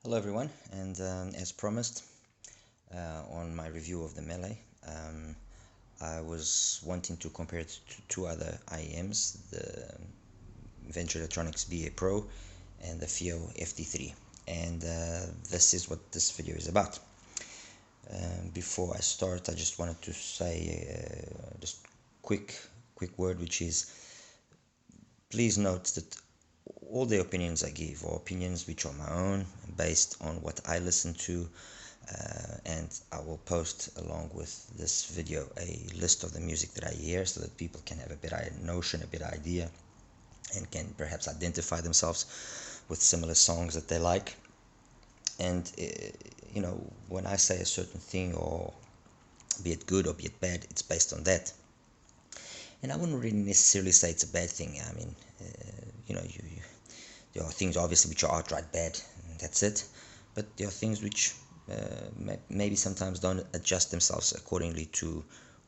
Hello everyone, and as promised on my review of the Mele, I was wanting to compare it to two other IEMs, the Venture Electronics BA Pro and the Fiio FD3, and this is what this video is about. Before I start, I just wanted to say just quick word, which is please note that all the opinions I give are opinions which are my own, based on what I listen to, and I will post along with this video a list of the music that I hear so that people can have a better notion, a better idea, and can perhaps identify themselves with similar songs that they like. And when I say a certain thing, or be it good or be it bad, it's based on that. And I wouldn't really necessarily say it's a bad thing. I mean, there are things obviously which are outright bad, and that's it. But there are things which maybe sometimes don't adjust themselves accordingly to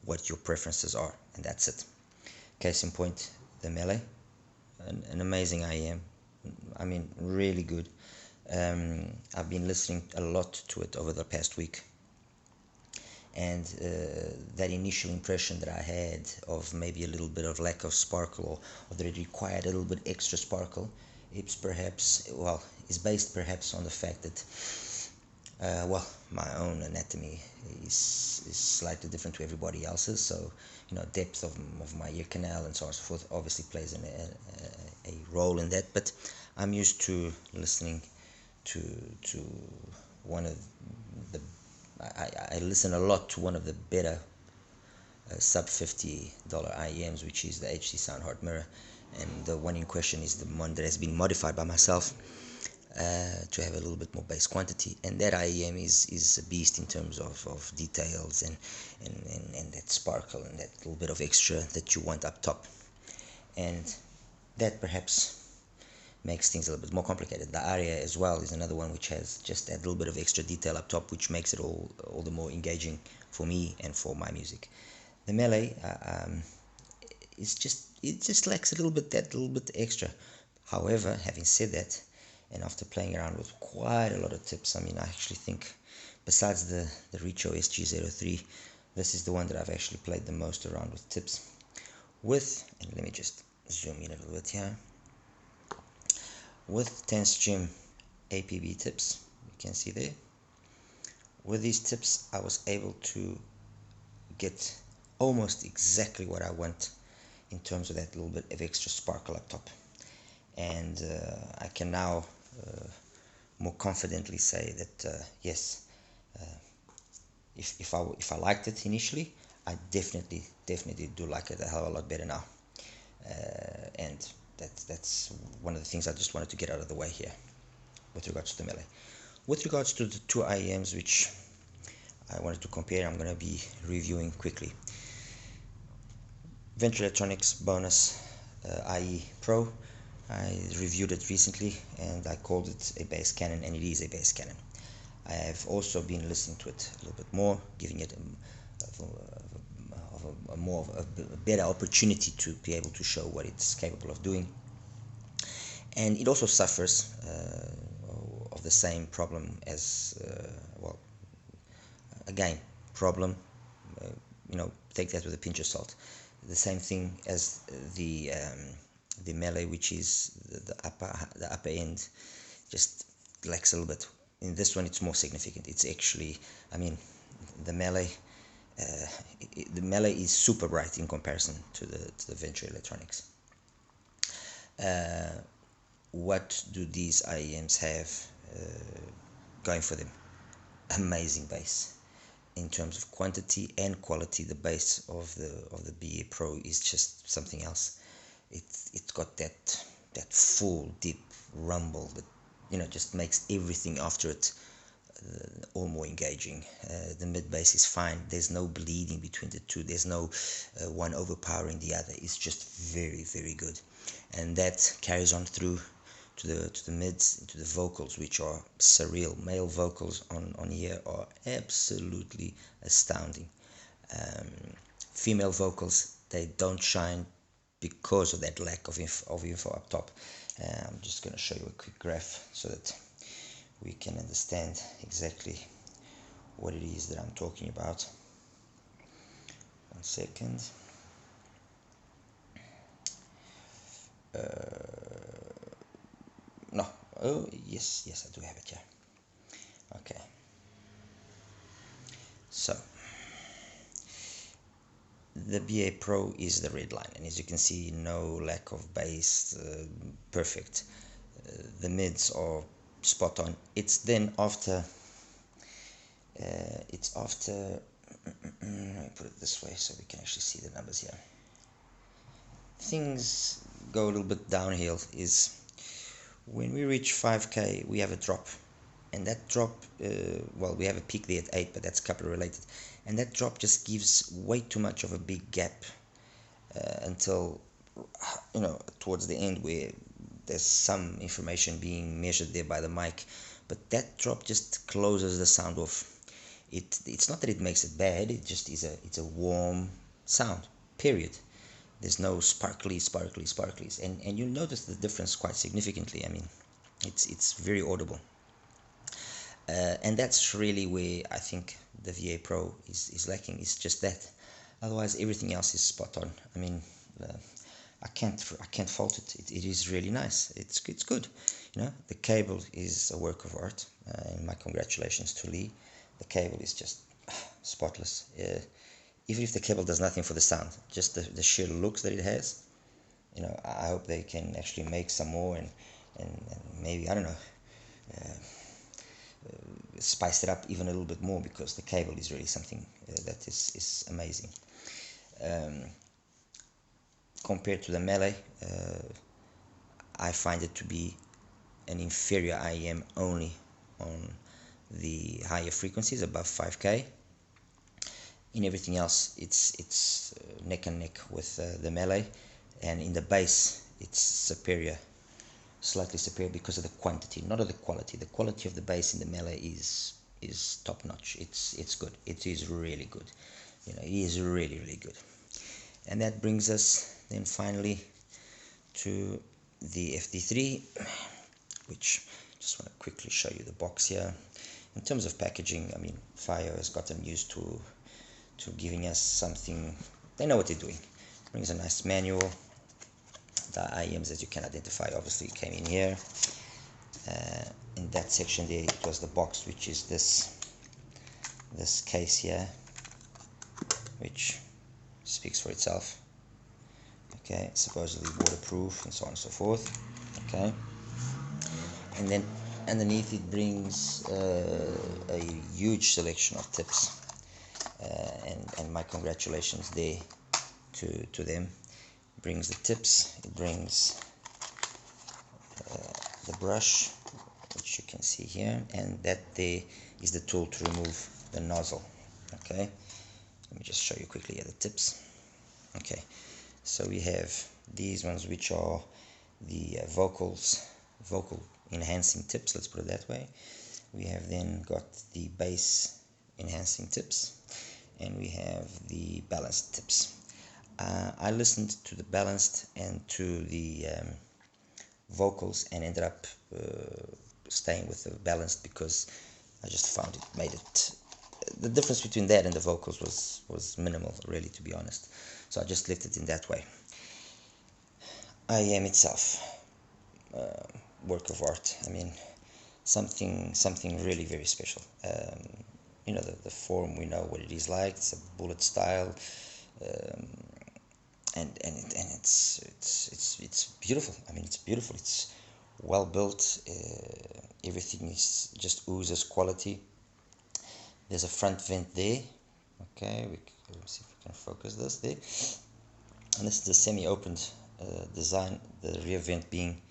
what your preferences are, and that's it. Case in point, the Mele, an amazing IEM. I mean, really good. I've been listening a lot to it over the past week, and that initial impression that I had of maybe a little bit of lack of sparkle, or that it required a little bit extra sparkle, it's perhaps, well, is based perhaps on the fact that my own anatomy is slightly different to everybody else's, so depth of my ear canal and so on and so forth obviously plays a role in that. But I'm used to listening to one of the I listen a lot to one of the better sub $50 IEMs, which is the HC Sound Heart Mirror, and the one in question is the one that has been modified by myself to have a little bit more bass quantity, and that IEM is a beast in terms of details and that sparkle and that little bit of extra that you want up top, and that perhaps makes things a little bit more complicated. The aria as well is another one which has just that little bit of extra detail up top, which makes it all the more engaging for me and for my music. The Mele is it just lacks a little bit, that little bit extra. However, having said that, and after playing around with quite a lot of tips, I mean, I actually think besides the Richo SG03, this is the one that I've actually played the most around with tips with. And let me just zoom in a little bit here. With 10 String APB tips, you can see there. With these tips, I was able to get almost exactly what I want in terms of that little bit of extra sparkle up top. And I can now more confidently say that yes, if I liked it initially, I definitely do like it a hell of a lot better now. And that's one of the things I just wanted to get out of the way here with regards to the Mele. With regards to the two IEMs which I wanted to compare, I'm going to be reviewing quickly. Venture Electronics Bonus IE Pro, I reviewed it recently and I called it a bass cannon, and it is a bass cannon. I have also been listening to it a little bit more, giving it a better opportunity to be able to show what it's capable of doing. And it also suffers of the same problem as, again, problem, take that with a pinch of salt. The same thing as the Mele, which is the upper end, just lacks a little bit. In this one, it's more significant. It's actually, I mean, the Mele, is super bright in comparison to the Venture Electronics. What do these IEMs have going for them? Amazing bass. In terms of quantity and quality, the bass of the BA Pro is just something else. It's got that full deep rumble that just makes everything after it all more engaging. The mid bass is fine. There's no bleeding between the two. There's no one overpowering the other. It's just very good, and that carries on through to the mids, to the vocals, which are surreal. Male vocals on here are absolutely astounding. Female vocals, they don't shine because of that lack of info up top. I'm just going to show you a quick graph so that we can understand exactly what it is that I'm talking about. 1 second. No, oh yes, I do have it here. Okay, so the BA Pro is the red line, and as you can see, no lack of bass, perfect. The mids are spot on. It's then after, let me put it this way so we can actually see the numbers here. Things go a little bit downhill is when we reach 5K, we have a drop. And that drop, well, we have a peak there at 8, but that's coupler related. And that drop just gives way too much of a big gap until, towards the end where there's some information being measured there by the mic. But that drop just closes the sound off. It's not that it makes it bad, it just is it's a warm sound, period. There's no sparklies, and you'll notice the difference quite significantly. I mean, it's very audible. And that's really where I think the VA Pro is lacking. It's just that. Otherwise, everything else is spot on. I mean, I can't fault it. It is really nice. It's good. The cable is a work of art. And my congratulations to Lee. The cable is just spotless. Even if the cable does nothing for the sound, just the sheer looks that it has. I hope they can actually make some more and maybe, I don't know, spice it up even a little bit more, because the cable is really something that is amazing. Compared to the Mele, I find it to be an inferior IEM only on the higher frequencies above 5K. In everything else, it's neck and neck with the Mele, and in the bass, it's superior, slightly superior because of the quantity, not of the quality. The quality of the bass in the Mele is top notch. It's good. It is really good. It is really good. And that brings us then finally to the FD3, which just want to quickly show you the box here. In terms of packaging, I mean, Fiio has gotten used to giving us something. They know what they're doing. Brings a nice manual. The IEMs, as you can identify, obviously came in here. In that section there, it was the box, which is this case here, which speaks for itself. Okay, supposedly waterproof and so on and so forth. Okay, and then underneath it brings a huge selection of tips, and my congratulations there to them. It brings the tips, it brings the brush, which you can see here, and that there is the tool to remove the nozzle. Okay, let me just show you quickly here the tips. Okay, so we have these ones, which are the vocal enhancing tips, let's put it that way. We have then got the bass enhancing tips, and we have the balanced tips. I listened to the balanced and to the vocals and ended up staying with the balanced, because I just found it made it, the difference between that and the vocals was minimal, really, to be honest. So I just left it in that way. IEM itself, work of art. I mean, something really very special. The form, we know what it is like. It's a bullet style, and it's beautiful. I mean, it's beautiful. It's well built. Everything is just oozes quality. There's a front vent there. Okay, let's see if we can focus this there. And this is the semi-opened design. The rear vent being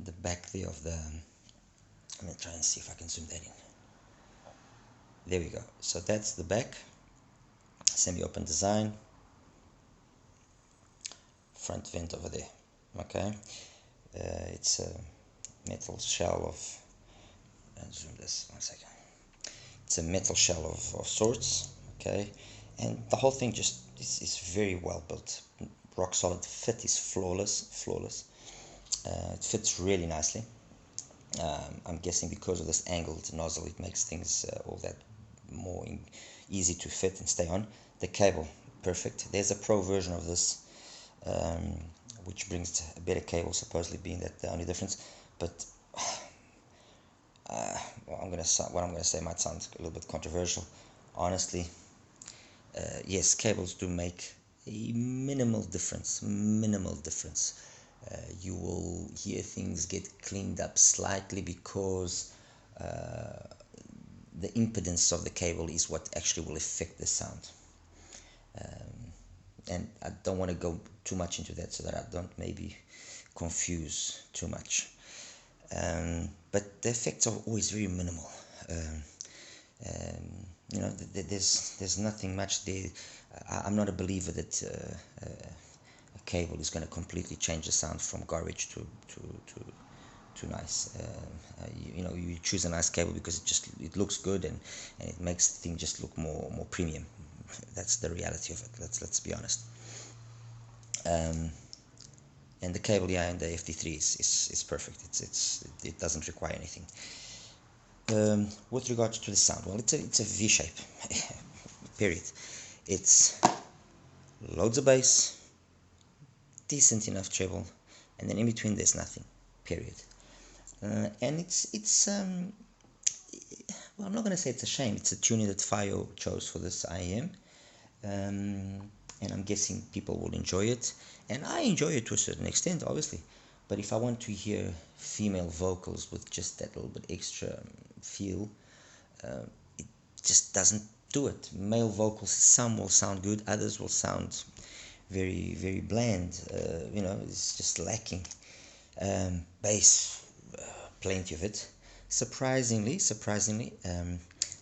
the back there of the. I'm gonna try and see if I can zoom that in. There we go. So that's the back, semi-open design, front vent over there. Okay, it's a metal shell of. I'll zoom this 1 second. It's a metal shell of sorts. Okay, and the whole thing just is very well built. Rock solid. Fit is flawless. It fits really nicely. I'm guessing because of this angled nozzle, it makes things all that more easy to fit and stay on. The cable, perfect. There's a pro version of this, which brings a better cable, supposedly being that the only difference. But what I'm gonna say might sound a little bit controversial. Honestly, yes, cables do make a minimal difference. Minimal difference. You will hear things get cleaned up slightly because the impedance of the cable is what actually will affect the sound. And I don't want to go too much into that so that I don't maybe confuse too much. But the effects are always very minimal. You know, there's nothing much there. I'm not a believer that a cable is going to completely change the sound from garbage to nice. You know, you choose a nice cable because it looks good, and it makes the thing just look more premium. That's the reality of it. Let's be honest. And the cable, yeah, in the FD3 is perfect. It doesn't require anything. With regards to the sound, well, it's a V shape. Period. It's loads of bass, decent enough treble, and then in between there's nothing. Period. And well, I'm not going to say it's a shame. It's a tuning that Fiio chose for this IEM. And I'm guessing people will enjoy it, and I enjoy it to a certain extent, obviously. But if I want to hear female vocals with just that little bit extra feel, it just doesn't do it. Male vocals, some will sound good, others will sound very bland. You know, it's just lacking. Bass, plenty of it. Surprisingly,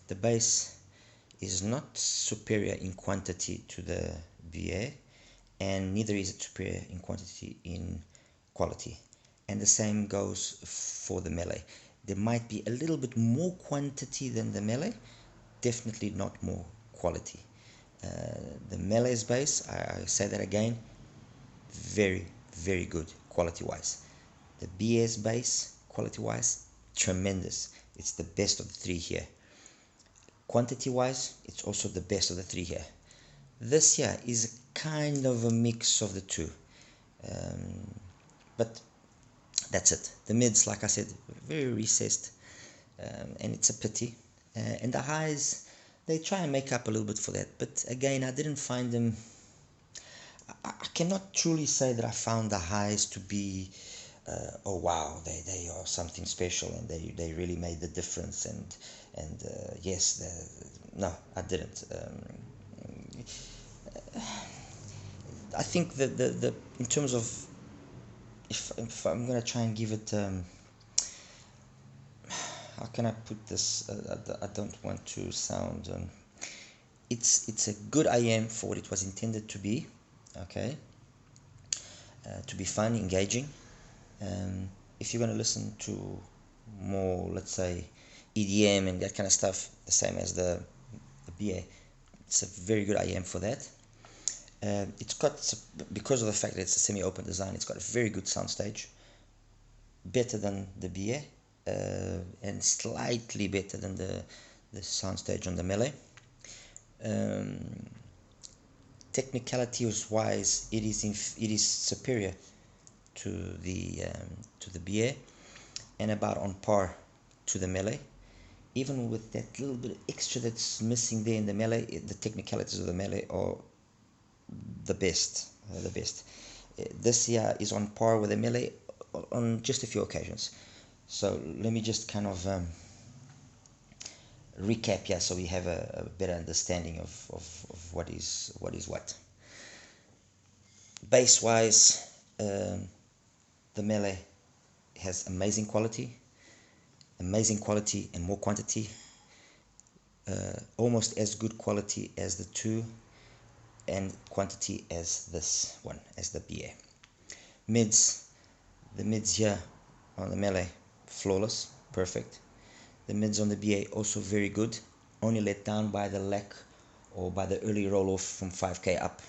the bass is not superior in quantity to the BA, and neither is it superior in quantity in quality. And the same goes for the Mele. There might be a little bit more quantity than the Mele, definitely not more quality. The Mele's bass, I say that again, very good quality wise. The BS bass, quality wise, tremendous. It's the best of the three here. Quantity wise, it's also the best of the three here. This here is kind of a mix of the two, but that's it. The mids, like I said, very recessed, and it's a pity. And the highs, they try and make up a little bit for that, but again, I didn't find them. I cannot truly say that I found the highs to be oh wow, they are something special, and they really made the difference. And yes, no, I didn't. I think that the in terms of, if I'm gonna try and give it, how can I put this? I don't want to sound. It's a good IM for what it was intended to be. Okay. To be fun, engaging. If you're gonna listen to more, let's say, EDM and that kind of stuff, the same as the BA, it's a very good IM for that. It's got, because of the fact that it's a semi-open design, it's got a very good soundstage, better than the BA, and slightly better than the soundstage on the Mele. Technicality wise, it is superior to the BA, and about on par to the Mele. Even with that little bit extra that's missing there in the Mele, the technicalities of the Mele are the best. This here is on par with the Mele on just a few occasions. So let me just kind of recap here, so we have a better understanding of what is what. Bass wise, the Mele has amazing quality and more quantity, almost as good quality as the two, and quantity as this one, as the BA. The mids here on the Mele, flawless, perfect. The mids on the BA also very good, only let down by the lack, or by the early roll off from 5K up,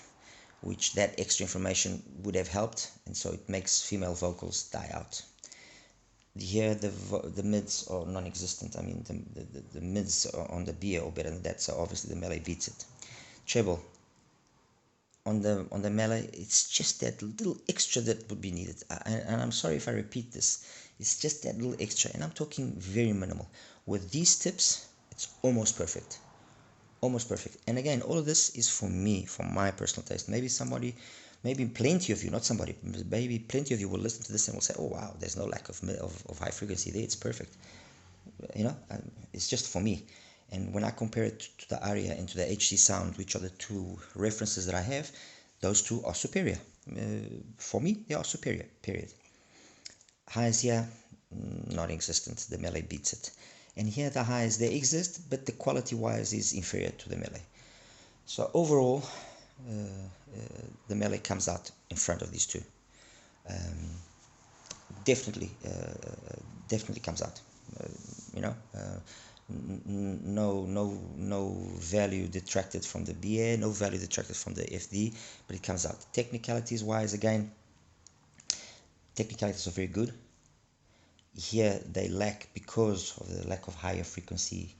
which that extra information would have helped, and so it makes female vocals die out. here the mids are non-existent. I mean the mids on the BA are better than that, so obviously the Mele beats it. Treble on the Mele, it's just that little extra that would be needed. And I'm sorry if I repeat this, it's just that little extra, and I'm talking very minimal. With these tips, it's almost perfect, almost perfect. And again, all of this is for me, for my personal taste. Maybe somebody, maybe plenty of you, not somebody, maybe plenty of you will listen to this and will say, oh wow, there's no lack of high frequency there, it's perfect. You know, it's just for me. And when I compare it to the Aria and to the HD sound, which are the two references that I have, those two are superior. For me, they are superior, period. Highs here, non-existent. The Mele beats it. And here the highs, they exist, but the quality-wise is inferior to the Mele. So overall, the Mele comes out in front of these two. Definitely, definitely comes out. You know, no value detracted from the BA, no value detracted from the FD, but it comes out. Technicalities wise, again, technicalities are very good. Here they lack because of the lack of higher frequency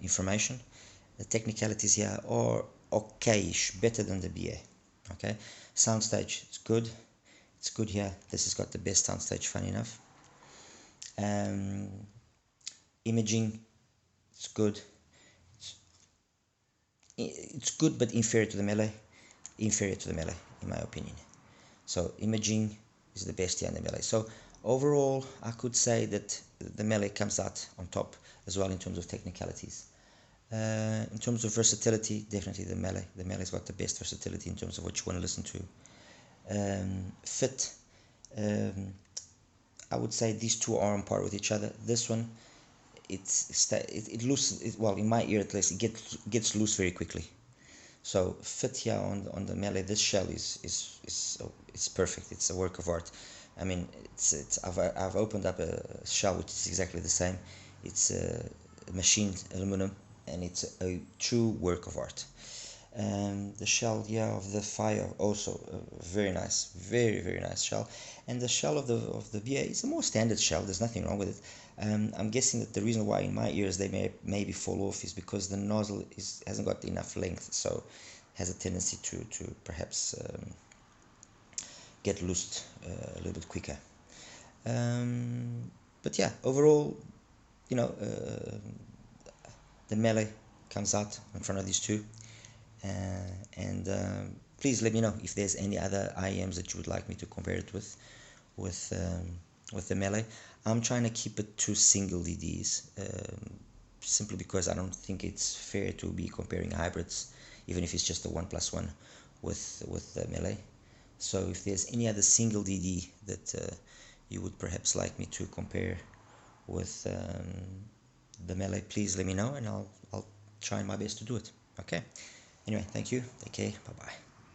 information. The technicalities here are okayish, better than the BA. Okay, soundstage, it's good. It's good here. This has got the best soundstage, funny enough. Imaging, it's good. It's good, but inferior to the Mele. Inferior to the Mele, in my opinion. So imaging is the best here in the Mele. So overall, I could say that the Mele comes out on top as well in terms of technicalities. In terms of versatility, definitely the Mele. The Mele's got the best versatility in terms of what you want to listen to. Fit, I would say these two are on par with each other. This one, it loose. Well, in my ear at least, it gets loose very quickly. So fit here on the Mele, this shell it's perfect. It's a work of art. I mean, I've opened up a shell which is exactly the same. It's machined aluminum, and it's a true work of art. The shell here of the Fiio also very nice, very nice shell. And the shell of the BA is a more standard shell. There's nothing wrong with it. I'm guessing that the reason why in my ears they maybe fall off is because the nozzle hasn't got enough length, so has a tendency to perhaps get loosed a little bit quicker. But yeah, overall, you know, the Mele comes out in front of these two. And please let me know if there's any other IEMs that you would like me to compare it with the Mele. I'm trying to keep it to single DDs, simply because I don't think it's fair to be comparing hybrids, even if it's just a 1+1 with the Mele. So if there's any other single DD that you would perhaps like me to compare with the Mele, please let me know, and I'll try my best to do it. Okay. Anyway, thank you. Take care. Bye bye.